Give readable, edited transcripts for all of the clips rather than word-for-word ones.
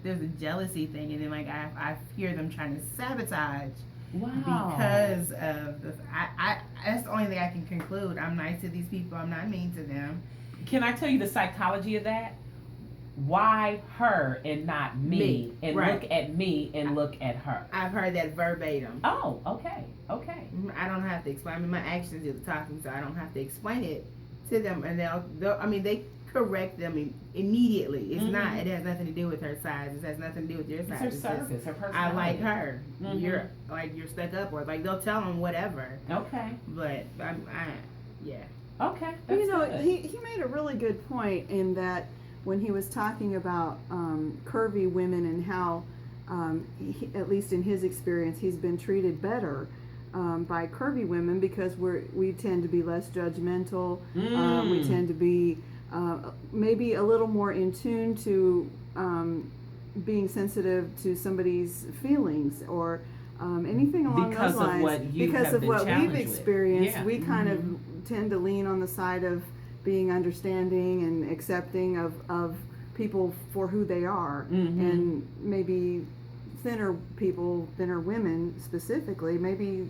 there's a jealousy thing, and then like I hear them trying to sabotage. Wow. Because of I that's the only thing I can conclude. I'm nice to these people. I'm not mean to them. Can I tell you the psychology of that? Why her and not me? And right. Look at me and look at her. I've heard that verbatim. Oh, okay. I don't have to explain. I mean, my actions do the talking, so I don't have to explain it to them. And they'll I mean, they correct them immediately. It's not. It has nothing to do with her size. It has nothing to do with your size. It's her service, her personality. I like her. You're stuck up, or like they'll tell them whatever. Okay. But yeah. Okay. You know, he made a really good point in that when he was talking about curvy women and how, at least in his experience, he's been treated better by curvy women because we tend to be less judgmental. We tend to be maybe a little more in tune to being sensitive to somebody's feelings or anything along those lines. Because of what we've experienced, we kind of tend to lean on the side of being understanding and accepting of people for who they are, and maybe thinner women specifically, maybe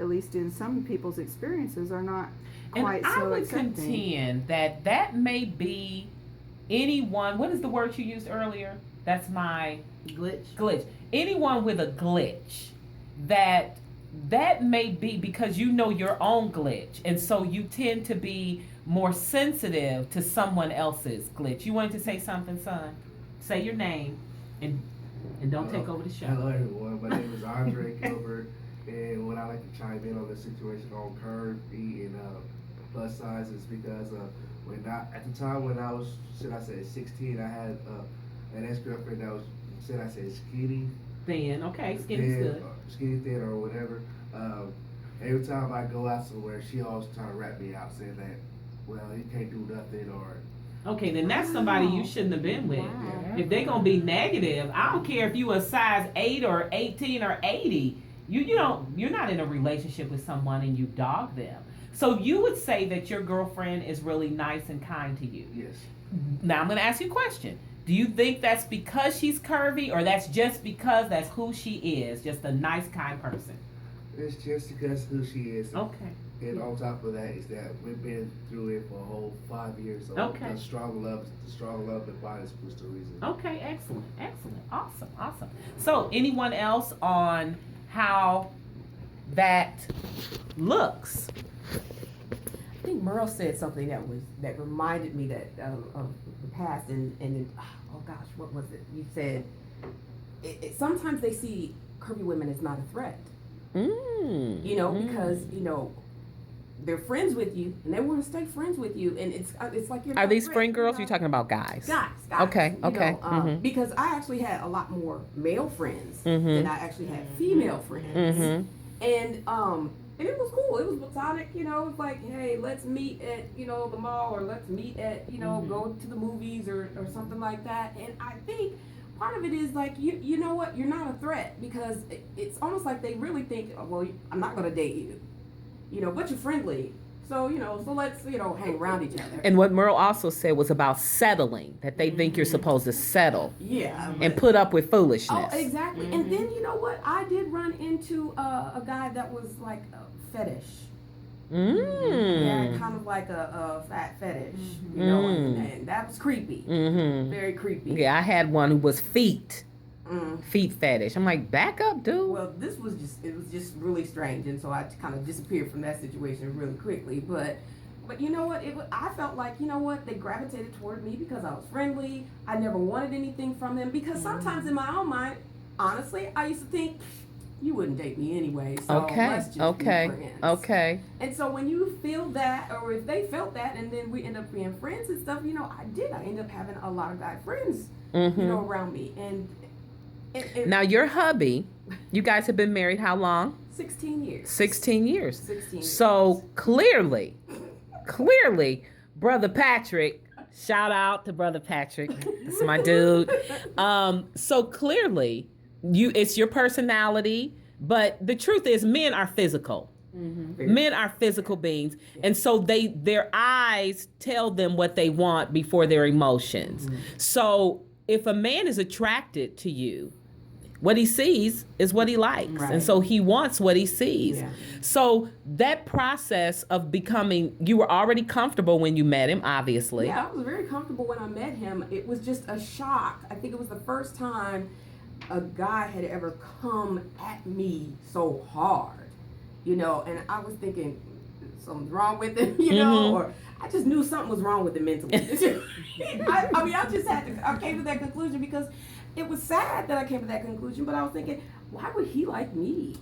at least in some people's experiences, are not quite and so I would accepting. contend that may be anyone. What is the word you used earlier? That's my glitch. Anyone with a glitch that may be because you know your own glitch, and so you tend to be more sensitive to someone else's glitch. You wanted to say something, son? Say your name and don't take over the show. Hello, everyone. My name is Andre Gilbert, and what I like to chime in on the situation on curvy and plus size is because at the time when I was, 16, I had an ex-girlfriend that was, skinny. Thin, okay, skinny good. Skinny thin or whatever. Every time I go out somewhere, she always trying to rat me out, saying that, well, he can't do nothing or... Okay, then that's somebody you shouldn't have been with. Wow. If they're gonna be negative, I don't care if you a size 8 or 18 or 80. You're not in a relationship with someone and you dog them. So you would say that your girlfriend is really nice and kind to you. Yes. Now I'm gonna ask you a question. Do you think that's because she's curvy, or that's just because that's who she is, just a nice, kind person? It's just because who she is. Okay. And on top of that is that we've been through it for a whole 5 years. So okay. The strong love that binds us was the reason. Okay, excellent. Awesome. So anyone else on how that looks? I think Merle said something that reminded me that of the past, and oh gosh, what was it? You said sometimes they see curvy women as not a threat. Because they're friends with you and they want to stay friends with you, and it's like you're. Are these friend girls? Or are you talking about guys? Guys. Okay. Because I actually had a lot more male friends than I actually had female friends, and it was cool. It was platonic, It's like, hey, let's meet at, the mall, or let's meet at, go to the movies or something like that. And I think part of it is like, you know what? You're not a threat, because it's almost like they really think, well, I'm not going to date you, but you're friendly. So, so let's, hang around each other. And what Merle also said was about settling, that they think you're supposed to settle. Yeah. And put up with foolishness. Oh, exactly. And then, you know what? I did run into a guy that was like a fetish. Yeah, kind of like a fat fetish, and that was creepy. Very creepy. Yeah, I had one who was feet fetish. I'm like, back up, dude. Well, it was just really strange, and so I kind of disappeared from that situation really quickly. But you know what? I felt like, they gravitated toward me because I was friendly. I never wanted anything from them, because sometimes in my own mind, honestly, I used to think, you wouldn't date me anyway, so let's just be friends. Okay. And so when you feel that, or if they felt that, and then we end up being friends and stuff, I ended up having a lot of guy friends, around me. And now your hubby, you guys have been married how long? 16 years. 16 years. 16 years. So clearly, Brother Patrick, shout out to Brother Patrick. This is my dude. So clearly, it's your personality, but the truth is, men are physical. Men are physical beings, and so their eyes tell them what they want before their emotions. So if a man is attracted to you, what he sees is what he likes. Right. And so he wants what he sees. Yeah. So that process of becoming, you were already comfortable when you met him, obviously. Yeah, I was very comfortable when I met him. It was just a shock. I think it was the first time a guy had ever come at me so hard, you know, and I was thinking something's wrong with him, you know, or I just knew something was wrong with him mentally. I mean, I came to that conclusion because it was sad that I came to that conclusion, but I was thinking, why would he like me?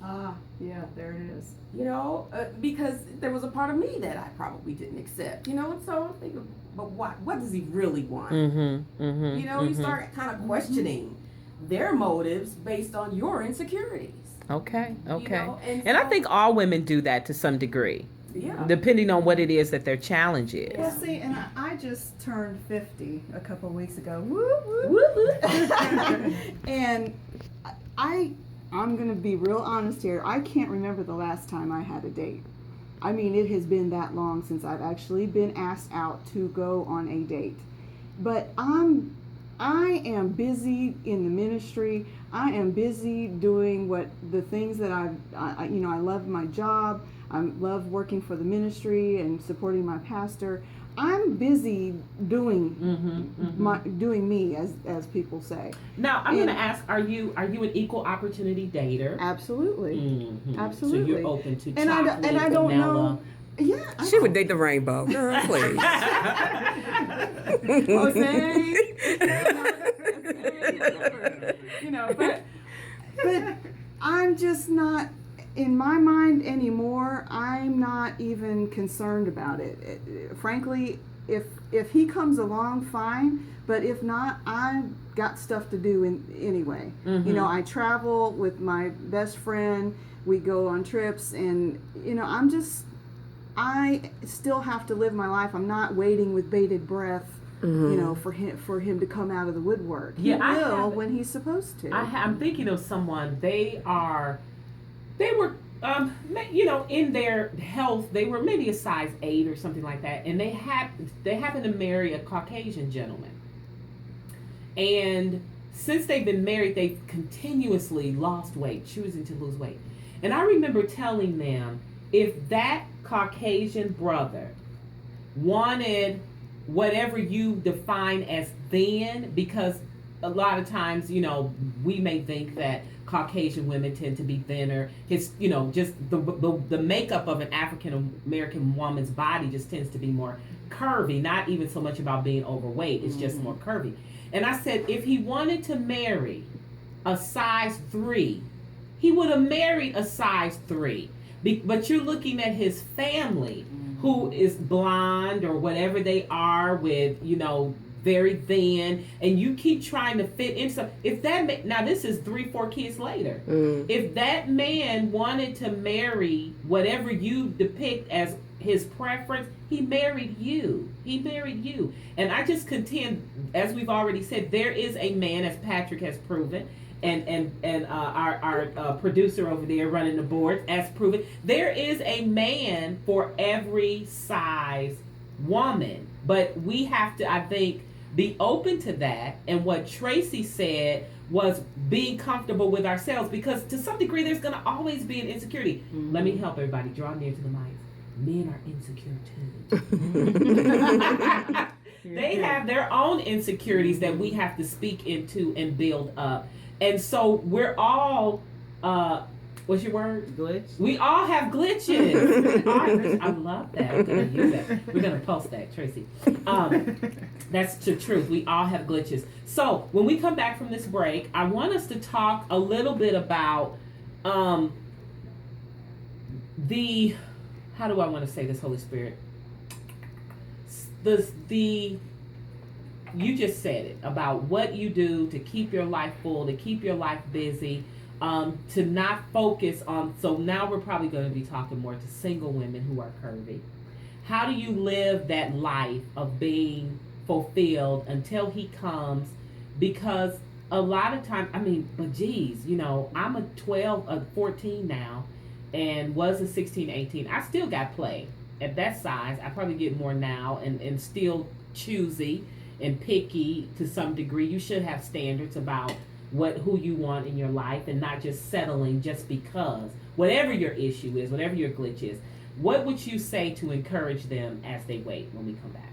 Yeah, there it is. You know, because there was a part of me that I probably didn't accept, you know, and so I'm thinking, but what does he really want? You know, you start kind of questioning their motives based on your insecurities. Okay. You know? And I think all women do that to some degree. Yeah. Depending on what it is that their challenge is. Well, see, and I just turned 50 a couple of weeks ago. Woo, woo. Woo-hoo. And I'm going to be real honest here. I can't remember the last time I had a date. I mean, it has been that long since I've actually been asked out to go on a date. But I am busy in the ministry. I am busy doing the things that I love my job. I love working for the ministry and supporting my pastor. I'm busy doing doing me, as people say. Now, I'm going to ask: Are you an equal opportunity dater? Absolutely, So absolutely. you're open to And chocolate, I don't vanilla. know. Yeah, She would date the rainbow. Girl, please. Jose. You know, but I'm just not in my mind anymore. I'm not even concerned about it. Frankly, if he comes along, fine. But if not, I've got stuff to do anyway. You know, I travel with my best friend. We go on trips, and you know, I still have to live my life. I'm not waiting with bated breath, you know, for him to come out of the woodwork. He will when he's supposed to. I'm thinking of someone. They were, you know, in their health, they were maybe a size 8 or something like that, and they happened to marry a Caucasian gentleman. And since they've been married, they've continuously lost weight, choosing to lose weight. And I remember telling them, if that Caucasian brother wanted whatever you define as thin, because a lot of times, you know, we may think that Caucasian women tend to be thinner. His, you know, just the makeup of an African American woman's body just tends to be more curvy, not even so much about being overweight, it's just more curvy. And I said, if he wanted to marry a size 3, he would have married a size 3. But you're looking at his family, who is blonde or whatever they are, with, you know, very thin, and you keep trying to fit in some. If that now this is 3-4 kids later. If that man wanted to marry whatever you depict as his preference, he married you. And I just contend, as we've already said, there is a man, as Patrick has proven, and our producer over there running the board has proven, there is a man for every size woman. But we have to, I think, be open to that. And what Tracy said was being comfortable with ourselves, because to some degree there's going to always be an insecurity. Let me help everybody. Draw near to the mic. Men are insecure too. They have their own insecurities that we have to speak into and build up. And so we're all, what's your word? Glitch. We all have glitches. I love that. We're going to use that. We're going to post that, Tracy. That's the truth. We all have glitches. So when we come back from this break, I want us to talk a little bit about how do I want to say this, Holy Spirit? You just said it, about what you do to keep your life full, to keep your life busy, to not focus on. So now we're probably going to be talking more to single women who are curvy. How do you live that life of being fulfilled until he comes? Because a lot of times, I mean, but geez, you know, I'm a 14 now, and was a 16, 18. I still got play at that size. I probably get more now, and still choosy and picky to some degree. You should have standards about who you want in your life, and not just settling just because. Whatever your issue is, whatever your glitch is, what would you say to encourage them as they wait when we come back?